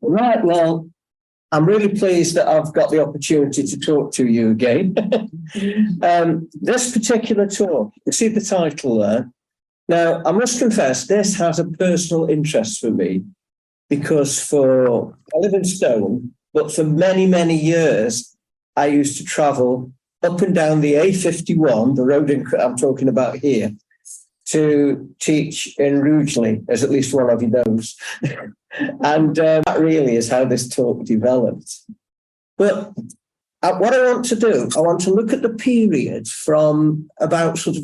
Right, well, I'm really pleased that I've got the opportunity to talk to you again. This particular talk, you see the title there. Now, I must confess, this has a personal interest for me because I live in Stone, but for many, many years, I used to travel up and down the A51, the road I'm talking about here, to teach in Rugeley, as at least one of you knows. And that really is how this talk developed. But what I want to do, I want to look at the period from about sort of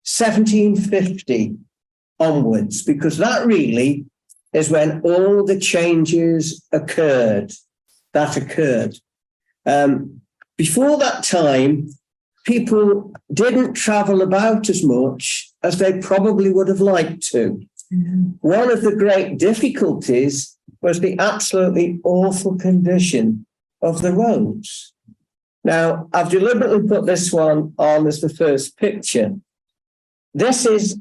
1750 onwards, because that really is when all the changes occurred. Before that time, people didn't travel about as much as they probably would have liked to. One of the great difficulties was the absolutely awful condition of the roads. Now, I've deliberately put this one on as the first picture. This is,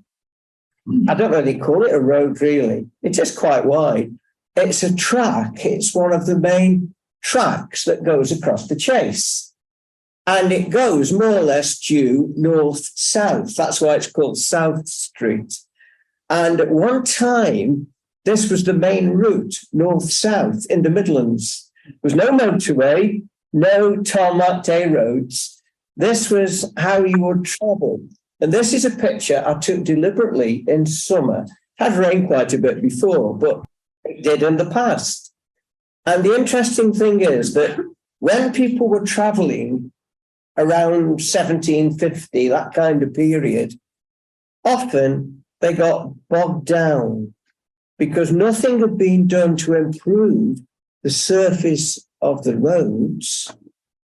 I don't really call it a road, really. It's just quite wide. It's a track. It's one of the main tracks that goes across the Chase. And it goes more or less due north-south. That's why it's called South Street. And at one time, this was the main route, north-south in the Midlands. There was no motorway, no tarmac day roads. This was how you would travel. And this is a picture I took deliberately in summer. It had rained quite a bit before, but it did in the past. And the interesting thing is that when people were traveling around 1750, that kind of period, often they got bogged down because nothing had been done to improve the surface of the roads.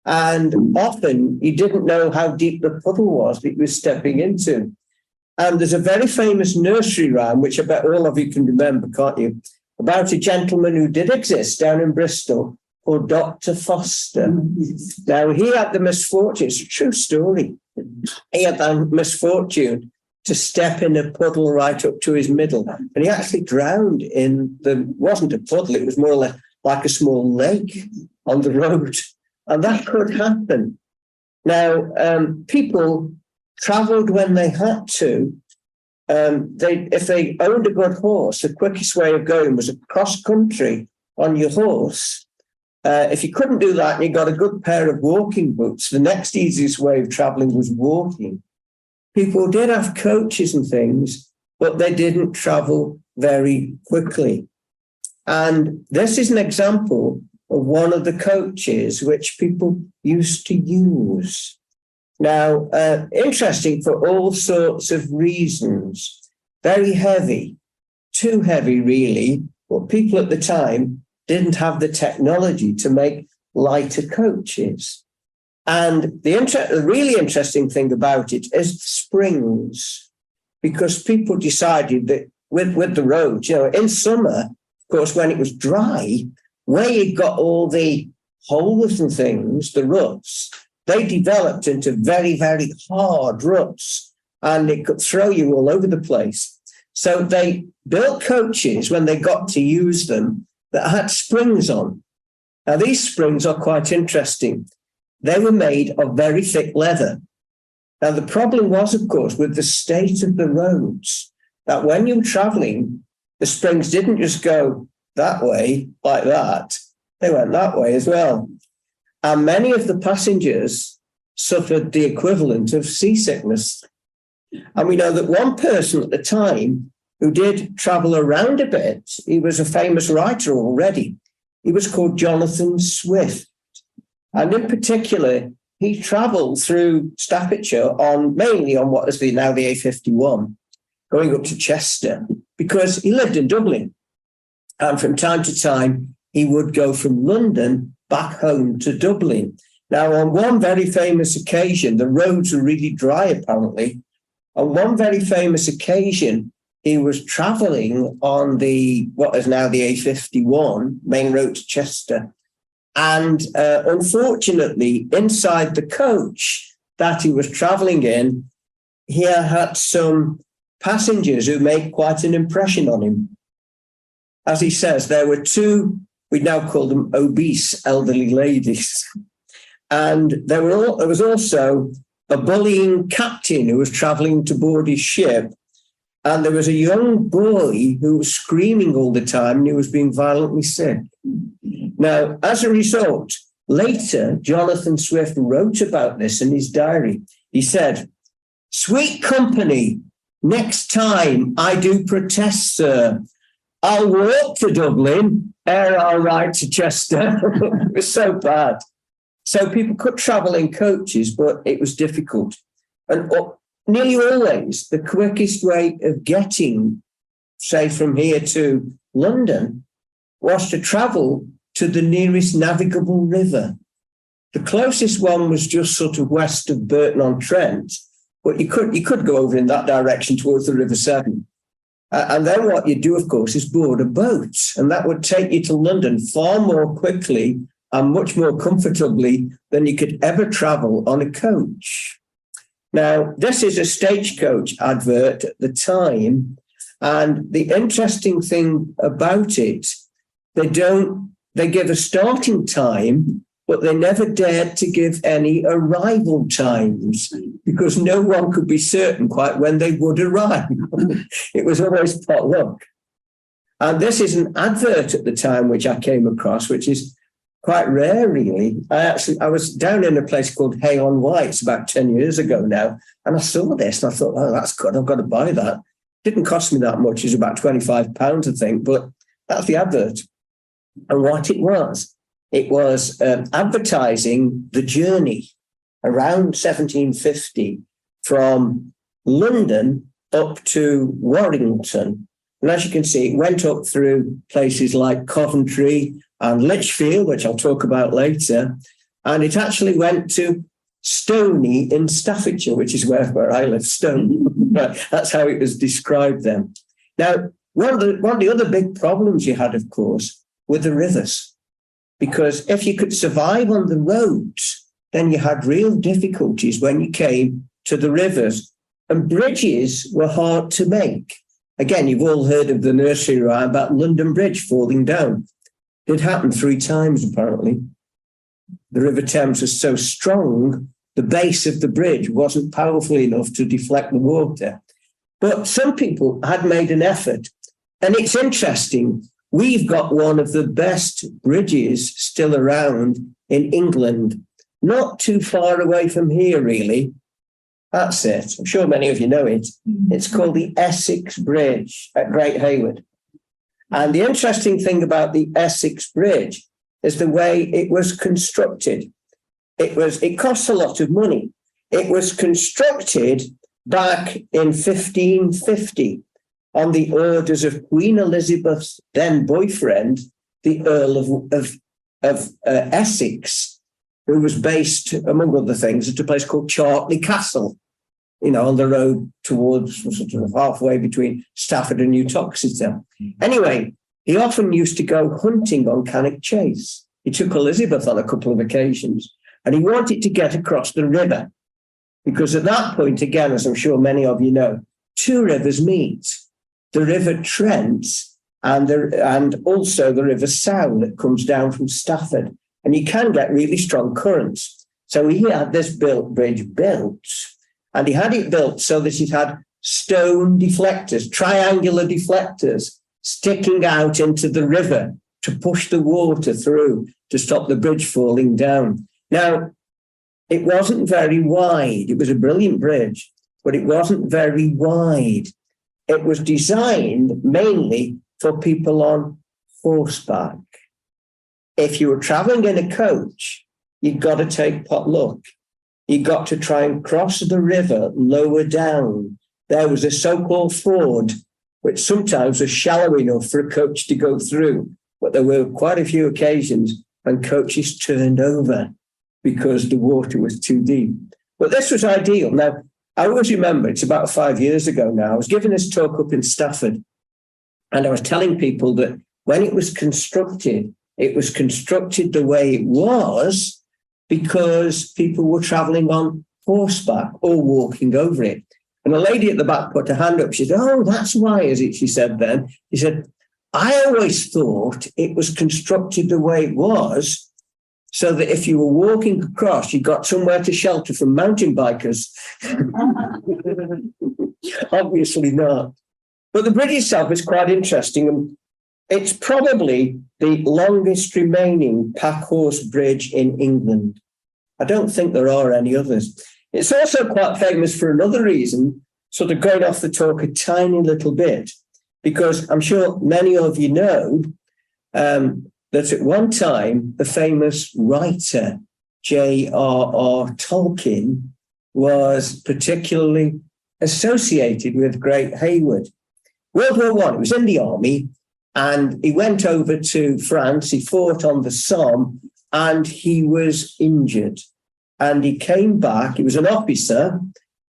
And often you didn't know how deep the puddle was that you were stepping into. And there's a very famous nursery rhyme, which I bet all of you can remember, can't you? About a gentleman who did exist down in Bristol called Dr. Foster. Now, he had the misfortune, it's a true story. He had the misfortune to step in a puddle right up to his middle. And he actually drowned wasn't a puddle, it was more or less like a small lake on the road. And that could happen. Now, people travelled when they had to. If they owned a good horse, the quickest way of going was across country on your horse. If you couldn't do that and you got a good pair of walking boots, the next easiest way of travelling was walking. People did have coaches and things, but they didn't travel very quickly. And this is an example of one of the coaches which people used to use. Now, interesting for all sorts of reasons. Very heavy, too heavy really, but people at the time didn't have the technology to make lighter coaches. And the really interesting thing about it is springs, because people decided that with the roads, in summer, of course, when it was dry, where you got all the holes and things, the ruts, they developed into very, very hard ruts, and it could throw you all over the place. So they built coaches when they got to use them that had springs on. Now, these springs are quite interesting. They were made of very thick leather. Now, the problem was, of course, with the state of the roads, that when you were traveling, the springs didn't just go that way, like that. They went that way as well. And many of the passengers suffered the equivalent of seasickness. And we know that one person at the time who did travel around a bit, he was a famous writer already. He was called Jonathan Swift. And in particular, he travelled through Staffordshire mainly on what is now the A51, going up to Chester, because he lived in Dublin. And from time to time, he would go from London back home to Dublin. Now, on one very famous occasion, the roads were really dry, apparently. On one very famous occasion, he was travelling on what is now the A51, main road to Chester. And unfortunately, inside the coach that he was travelling in, he had some passengers who made quite an impression on him. As he says, there were two we now call them obese elderly ladies. And there was also a bullying captain who was traveling to board his ship. And there was a young boy who was screaming all the time and he was being violently sick. Now, as a result, later, Jonathan Swift wrote about this in his diary. He said, "Sweet company, next time I do protest, sir. I'll walk to Dublin ere I'll ride to Chester." It was so bad. So people could travel in coaches, but it was difficult. And nearly always, the quickest way of getting, say, from here to London was to travel to the nearest navigable river. The closest one was just sort of west of Burton-on-Trent, but you could go over in that direction towards the River Severn. And then what you do, of course, is board a boat, and that would take you to London far more quickly and much more comfortably than you could ever travel on a coach. Now, this is a stagecoach advert at the time, and the interesting thing about it, they give a starting time, but they never dared to give any arrival times because no one could be certain quite when they would arrive. It was always pot luck. And this is an advert at the time which I came across, which is quite rare, really. I was down in a place called Hay on Whites about 10 years ago now, and I saw this and I thought, oh, that's good, I've got to buy that. It didn't cost me that much, it was about £25, I think, but that's the advert. And what it was advertising the journey around 1750 from London up to Warrington. And as you can see, it went up through places like Coventry and Lichfield, which I'll talk about later. And it actually went to Stony in Staffordshire, which is where I live, Stony. That's how it was described then. Now, one of the other big problems you had, of course, were the rivers. Because if you could survive on the roads, then you had real difficulties when you came to the rivers. And bridges were hard to make. Again, you've all heard of the nursery rhyme about London Bridge falling down. It happened 3 times, apparently. The River Thames was so strong, the base of the bridge wasn't powerful enough to deflect the water. But some people had made an effort. And it's interesting, we've got one of the best bridges still around in England, not too far away from here, really. That's it. I'm sure many of you know it. It's called the Essex Bridge at Great Hayward. And the interesting thing about the Essex Bridge is the way it was constructed. It cost a lot of money. It was constructed back in 1550 on the orders of Queen Elizabeth's then boyfriend, the Earl of Essex, who was based, among other things, at a place called Chartley Castle, on the road towards sort of halfway between Stafford and New Toxteth. Anyway, he often used to go hunting on Cannock Chase. He took Elizabeth on a couple of occasions, and he wanted to get across the river because at that point, again, as I'm sure many of you know, 2 rivers meet. The River Trent and also the River Sow that comes down from Stafford. And you can get really strong currents. So he had this bridge built, and he had it built so that it had stone deflectors, triangular deflectors, sticking out into the river to push the water through to stop the bridge falling down. Now, it wasn't very wide. It was a brilliant bridge, but it wasn't very wide. It was designed mainly for people on horseback. If you were traveling in a coach, you'd got to take pot luck. You got to try and cross the river lower down. There was a so-called ford, which sometimes was shallow enough for a coach to go through. But there were quite a few occasions when coaches turned over because the water was too deep. But this was ideal. Now, I always remember, it's about 5 years ago now, I was giving this talk up in Stafford, and I was telling people that when it was constructed the way it was because people were traveling on horseback or walking over it. And a lady at the back put her hand up. She said, "Oh, that's why, is it?" She said then. She said, I always thought it was constructed the way it was so that if you were walking across, you got somewhere to shelter from mountain bikers. Obviously not. But the bridge itself is quite interesting. And it's probably the longest remaining pack-horse bridge in England. I don't think there are any others. It's also quite famous for another reason, sort of going off the talk a tiny little bit, because I'm sure many of you know that at one time, the famous writer J.R.R. Tolkien was particularly associated with Great Hayward. World War I, he was in the army, and he went over to France. He fought on the Somme, and he was injured. And he came back. He was an officer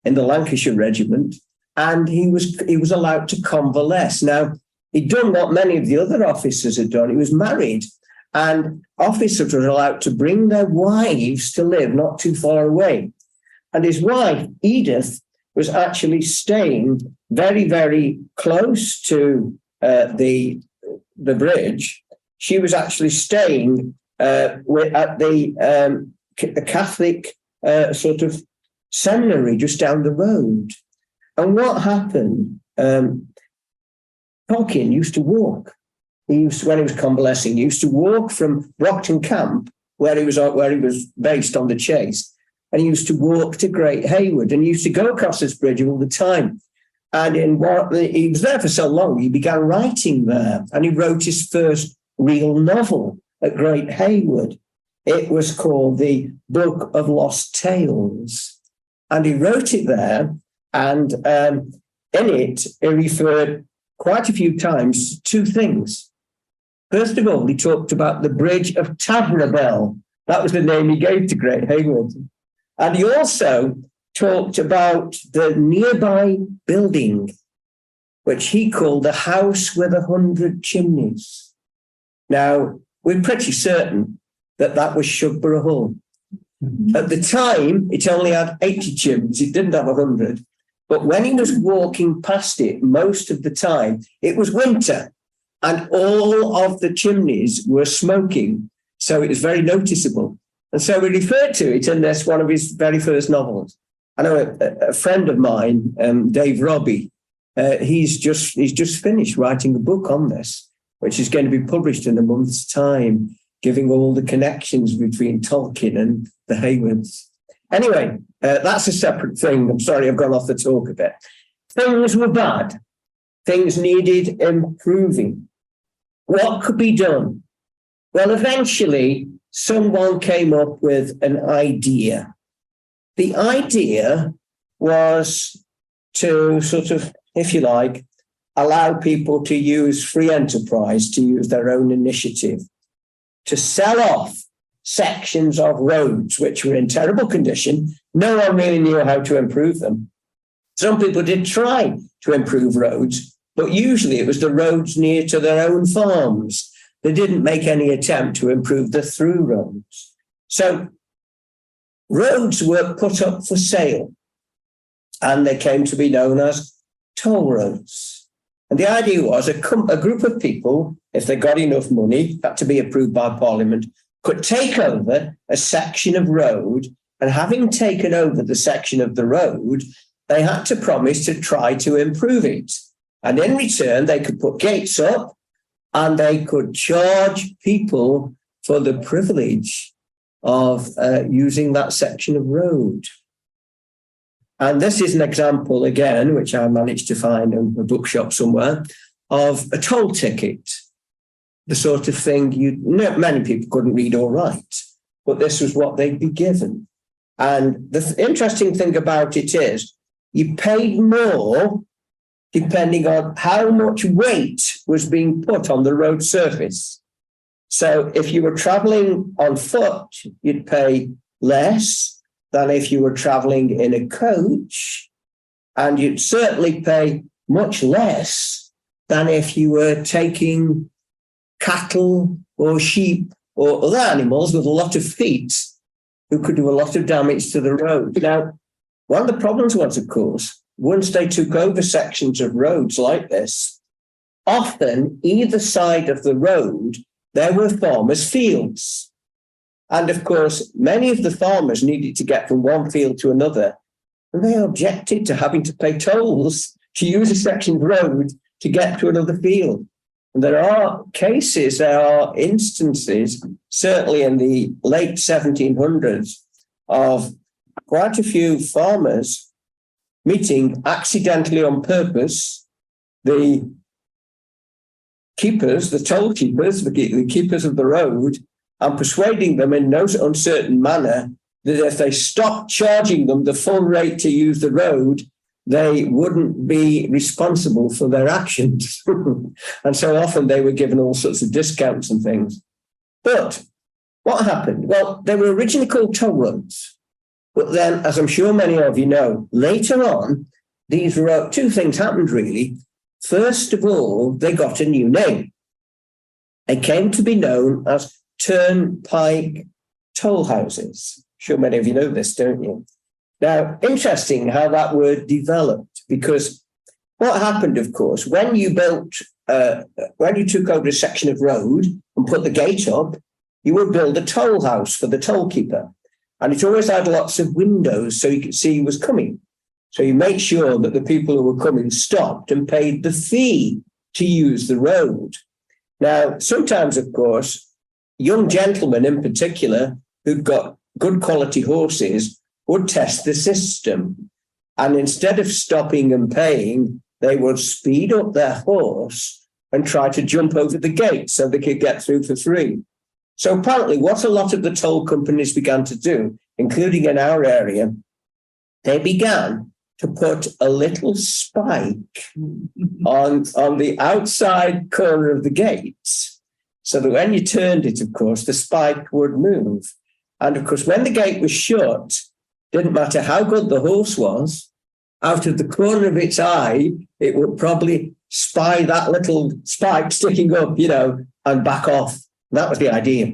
in the Lancashire Regiment, and he was allowed to convalesce. Now, he'd done what many of the other officers had done. He was married, and officers were allowed to bring their wives to live not too far away. And his wife, Edith, was actually staying very, very close to the bridge. She was actually staying at the Catholic sort of seminary just down the road. And what happened? Tolkien used to walk. When he was convalescing, he used to walk from Brockton Camp, where he was based on the chase, and he used to walk to Great Hayward, and he used to go across this bridge all the time. And he was there for so long, he began writing there, and he wrote his first real novel at Great Hayward. It was called The Book of Lost Tales, and he wrote it there. And in it, he referred quite a few times to two things. First of all, he talked about the Bridge of Tavernabell. That was the name he gave to Great Hayward. And he also talked about the nearby building, which he called the House with 100 Chimneys. Now, we're pretty certain that that was Shugborough Hall. At the time, it only had 80 chimneys. It didn't have 100. But when he was walking past it, most of the time, it was winter, and all of the chimneys were smoking. So it was very noticeable. And so we referred to it in this, one of his very first novels. I know a friend of mine, Dave Robbie, he's just finished writing a book on this, which is going to be published in a month's time, giving all the connections between Tolkien and the Haywards. Anyway, that's a separate thing. I'm sorry, I've gone off the talk a bit. Things were bad. Things needed improving. What could be done? Well, eventually, someone came up with an idea. The idea was to sort of, if you like, allow people to use free enterprise, to use their own initiative, to sell off sections of roads which were in terrible condition. No one really knew how to improve them. Some people did try to improve roads, but usually it was the roads near to their own farms. They didn't make any attempt to improve the through roads. So roads were put up for sale, and they came to be known as toll roads. And the idea was a group of people, if they got enough money, had to be approved by Parliament, could take over a section of road, and having taken over the section of the road, they had to promise to try to improve it. And in return, they could put gates up, and they could charge people for the privilege of using that section of road. And this is an example, again, which I managed to find in a bookshop somewhere, of a toll ticket. The sort of thing many people couldn't read or write, but this was what they'd be given. And the interesting thing about it is you paid more depending on how much weight was being put on the road surface. So if you were traveling on foot, you'd pay less than if you were traveling in a coach, and you'd certainly pay much less than if you were taking cattle or sheep or other animals with a lot of feet who could do a lot of damage to the road. Now, one of the problems was, of course, once they took over sections of roads like this, often either side of the road, there were farmers' fields. And of course, many of the farmers needed to get from one field to another, and they objected to having to pay tolls to use a section of road to get to another field. And there are instances, certainly in the late 1700s, of quite a few farmers meeting accidentally on purpose the keepers, the toll keepers, the keepers of the road, and persuading them in no uncertain manner that if they stopped charging them the full rate to use the road, they wouldn't be responsible for their actions. And so often they were given all sorts of discounts and things. But what happened? Well, they were originally called toll roads. But then, as I'm sure many of you know, later on, these two things happened really. First of all, they got a new name. They came to be known as turnpike toll houses. Sure, many of you know this, don't you? Now, interesting how that word developed, because what happened, of course, when you took over a section of road and put the gate up, you would build a toll house for the toll keeper. And it always had lots of windows so you could see who was coming. So you made sure that the people who were coming stopped and paid the fee to use the road. Now, sometimes, of course, young gentlemen in particular who'd got good quality horses would test the system. And instead of stopping and paying, they would speed up their horse and try to jump over the gate so they could get through for free. So apparently what a lot of the toll companies began to do, including in our area, they began to put a little spike on the outside corner of the gates, so that when you turned it, of course, the spike would move. And of course, when the gate was shut, didn't matter how good the horse was, out of the corner of its eye, it would probably spy that little spike sticking up, and back off. That was the idea.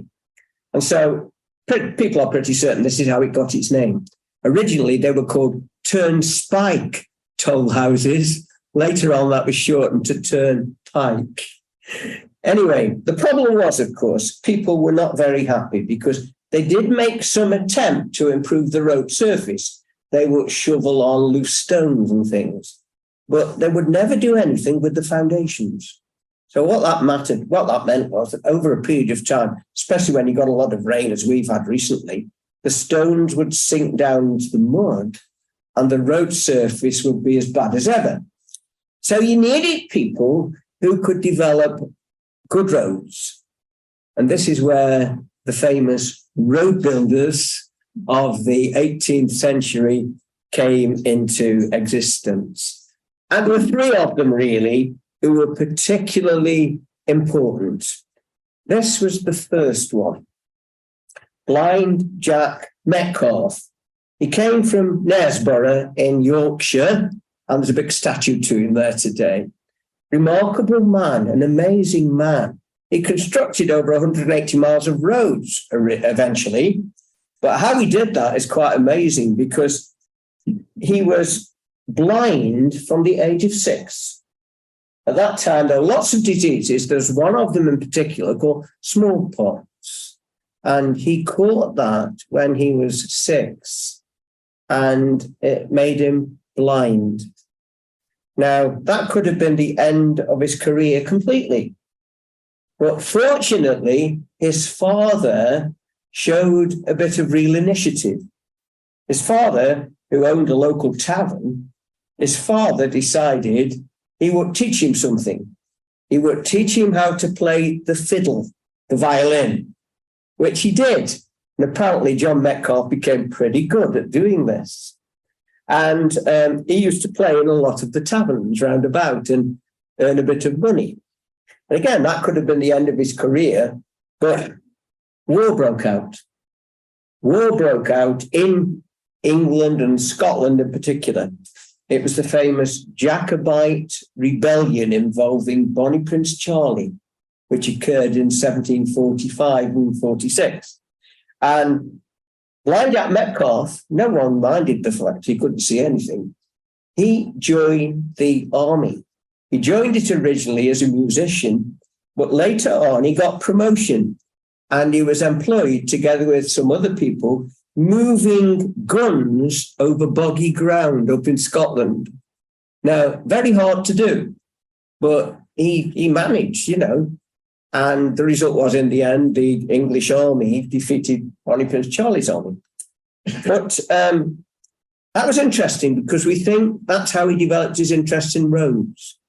And so people are pretty certain this is how it got its name. Originally, they were called turnspike toll houses. Later on, that was shortened to turnpike. Anyway, the problem was, of course, people were not very happy because they did make some attempt to improve the road surface. They would shovel on loose stones and things, but they would never do anything with the foundations. So what that meant was that over a period of time, especially when you got a lot of rain, as we've had recently, the stones would sink down into the mud and the road surface would be as bad as ever. So you needed people who could develop good roads. And this is where the famous road builders of the 18th century came into existence. And there were three of them, really, who were particularly important. This was the first one, Blind Jack Metcalfe. He came from Knaresborough in Yorkshire, and there's a big statue to him there today. Remarkable man, an amazing man. He constructed over 180 miles of roads eventually, but how he did that is quite amazing because he was blind from the age of 6. At that time, there were lots of diseases. There's one of them in particular called smallpox, and he caught that when he was 6, and it made him blind. Now, that could have been the end of his career completely. But fortunately, his father showed a bit of real initiative. His father, who owned a local tavern, his father decided he would teach him something. He would teach him how to play the fiddle, the violin, which he did. And apparently John Metcalfe became pretty good at doing this. And he used to play in a lot of the taverns round about and earn a bit of money. And again, that could have been the end of his career, but war broke out. War broke out in England and Scotland in particular. It was the famous Jacobite rebellion involving Bonnie Prince Charlie, which occurred in 1745 and 46. And Blind Jack Metcalfe, no one minded the fact he couldn't see anything. He joined the army. He joined it originally as a musician, but later on he got promotion and he was employed together with some other people moving guns over boggy ground up in Scotland. Now, very hard to do, but he managed, and the result was, in the end, the English army defeated Bonnie Prince Charlie's army. But that was interesting because we think that's how he developed his interest in roads.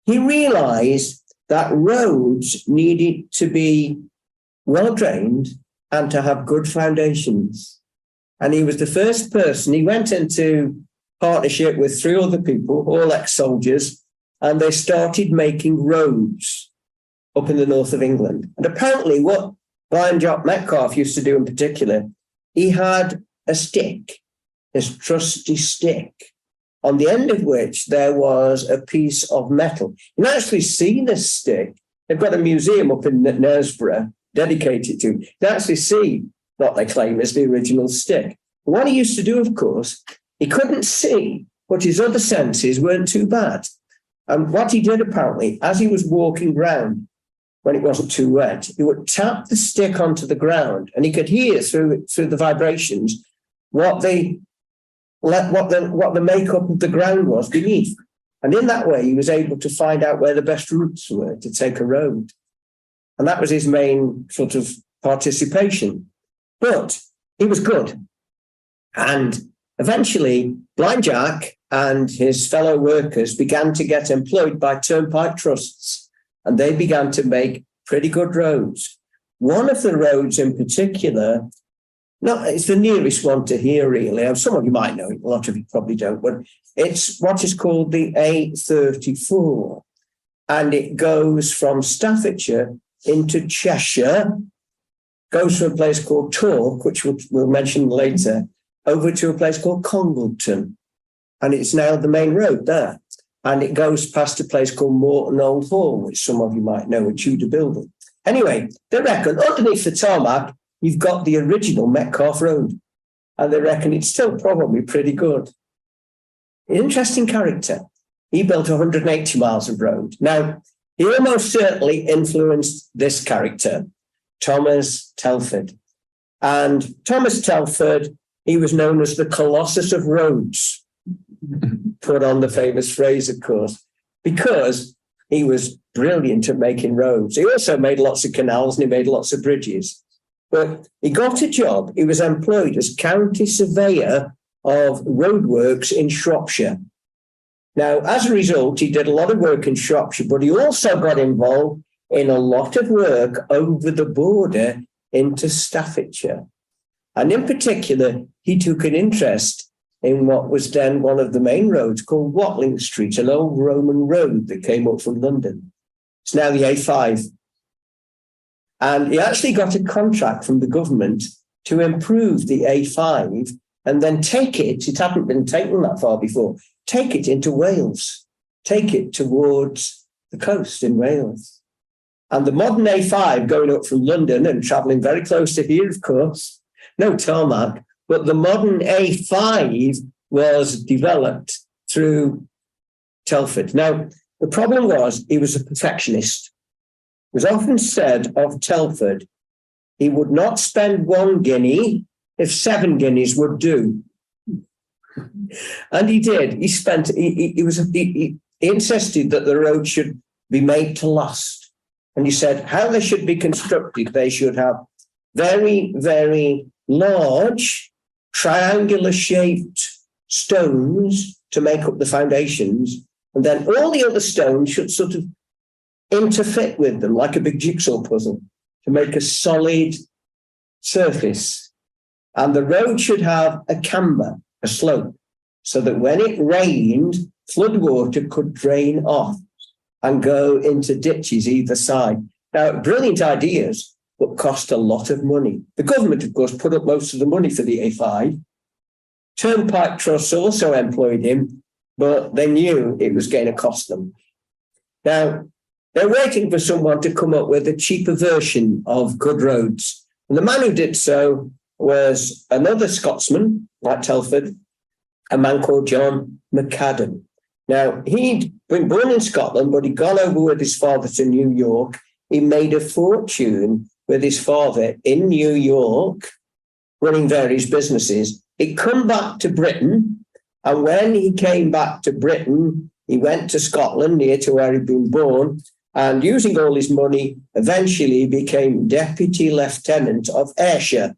He realized that roads needed to be well drained and to have good foundations. And he was the first person. He went into partnership with 3 other people, all ex-soldiers, and they started making roads up in the north of England. And apparently what Blind Jock Metcalfe used to do in particular, he had a stick, his trusty stick, on the end of which there was a piece of metal. You can actually see this stick. They've got a museum up in Knaresborough dedicated to. You can actually see what they claim is the original stick. What he used to do, of course, he couldn't see, but his other senses weren't too bad. And what he did apparently, as he was walking round, when it wasn't too wet, he would tap the stick onto the ground and he could hear through the vibrations what the makeup of the ground was beneath. And in that way, he was able to find out where the best routes were to take a road. And that was his main sort of participation. But he was good. And eventually, Blind Jack and his fellow workers began to get employed by turnpike trusts, and they began to make pretty good roads. One of the roads in particular, it's the nearest one to here, really. Some of you might know it, a lot of you probably don't, but it's what is called the A34. And it goes from Staffordshire into Cheshire, goes to a place called Tork, which we'll mention later, over to a place called Congleton. And it's now the main road there. And it goes past a place called Morton Old Hall, which some of you might know, a Tudor building. Anyway, they reckon underneath the tarmac, you've got the original Metcalfe Road. And they reckon it's still probably pretty good. Interesting character. He built 180 miles of road. Now, he almost certainly influenced this character, Thomas Telford. And Thomas Telford, he was known as the Colossus of Roads. Put on the famous phrase, of course, because he was brilliant at making roads. He also made lots of canals and he made lots of bridges. But he got a job. He was employed as county surveyor of roadworks in Shropshire. Now, as a result, he did a lot of work in Shropshire, but he also got involved in a lot of work over the border into Staffordshire. And in particular, he took an interest in what was then one of the main roads called Watling Street, an old Roman road that came up from London. It's now the A5. And he actually got a contract from the government to improve the A5 and then take it hadn't been taken that far before, take it into Wales, take it towards the coast in Wales. And the modern A5 going up from London and travelling very close to here, of course, no tarmac, but the modern A5 was developed through Telford. Now, the problem was he was a perfectionist. It was often said of Telford, he would not spend 1 guinea if 7 guineas would do. And he did. He insisted that the road should be made to last. And he said how they should be constructed. They should have very, very large, triangular shaped stones to make up the foundations. And then all the other stones should sort of interfit with them like a big jigsaw puzzle to make a solid surface. And the road should have a camber, a slope, so that when it rained, floodwater could drain off and go into ditches either side. Now, brilliant ideas, but cost a lot of money. The government, of course, put up most of the money for the A5. Turnpike trusts also employed him, but they knew it was going to cost them. Now, they're waiting for someone to come up with a cheaper version of good roads. And the man who did so was another Scotsman, like Telford, a man called John McAdam. Now, he'd been born in Scotland, but he'd gone over with his father to New York. He made a fortune with his father in New York, running various businesses. He'd come back to Britain, and when he came back to Britain, he went to Scotland, near to where he'd been born, and using all his money, eventually became Deputy Lieutenant of Ayrshire.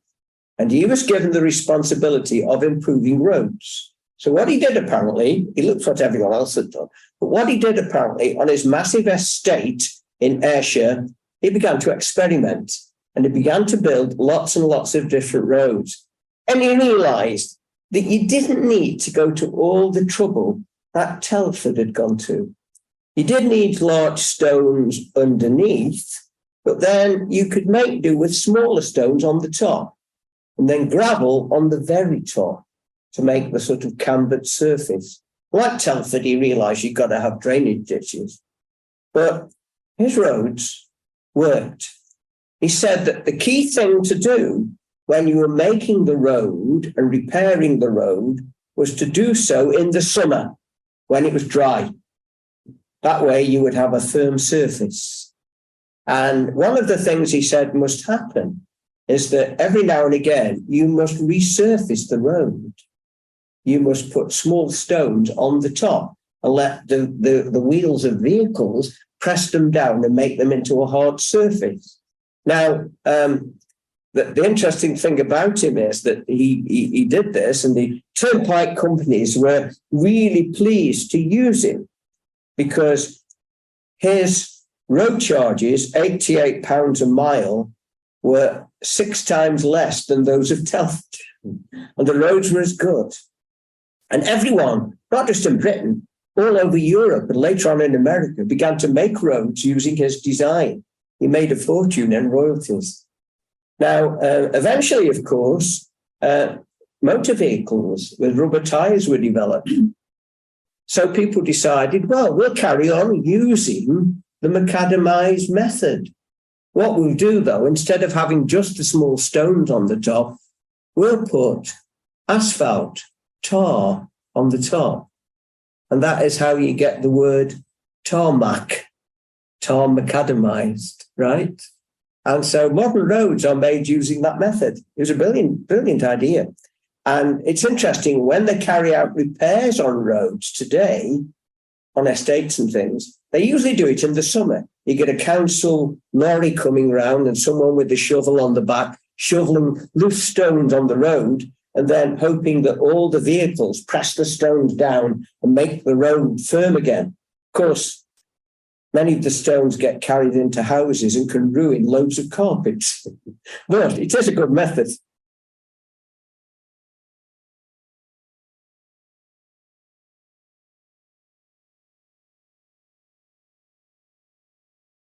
And he was given the responsibility of improving roads. So what he did apparently, he looked what everyone else had done, but what he did apparently on his massive estate in Ayrshire, he began to experiment and he began to build lots and lots of different roads. And he realized that you didn't need to go to all the trouble that Telford had gone to. You did need large stones underneath, but then you could make do with smaller stones on the top and then gravel on the very top to make the sort of cambered surface. Like Telford, he realized you've got to have drainage ditches. But his roads worked. He said that the key thing to do when you were making the road and repairing the road was to do so in the summer when it was dry. That way you would have a firm surface. And one of the things he said must happen is that every now and again you must resurface the road. You must put small stones on the top and let the wheels of vehicles press them down and make them into a hard surface. Now, the interesting thing about him is that he did this, and the turnpike companies were really pleased to use him because his road charges, £88 a mile, were 6 times less than those of Telford, and the roads were as good. And everyone, not just in Britain, all over Europe and later on in America, began to make roads using his design. He made a fortune in royalties. Now, eventually, of course, motor vehicles with rubber tires were developed. So people decided, well, we'll carry on using the macadamized method. What we'll do, though, instead of having just the small stones on the top, we'll put asphalt, tar on the top. And that is how you get the word tarmac, tar macadamized, right? And so modern roads are made using that method. It was a brilliant idea. And it's interesting, when they carry out repairs on roads today, on estates and things, they usually do it in the summer. You get a council lorry coming round and someone with a shovel on the back, shoveling loose stones on the road, and then hoping that all the vehicles press the stones down and make the road firm again. Of course, many of the stones get carried into houses and can ruin loads of carpets. But it is a good method.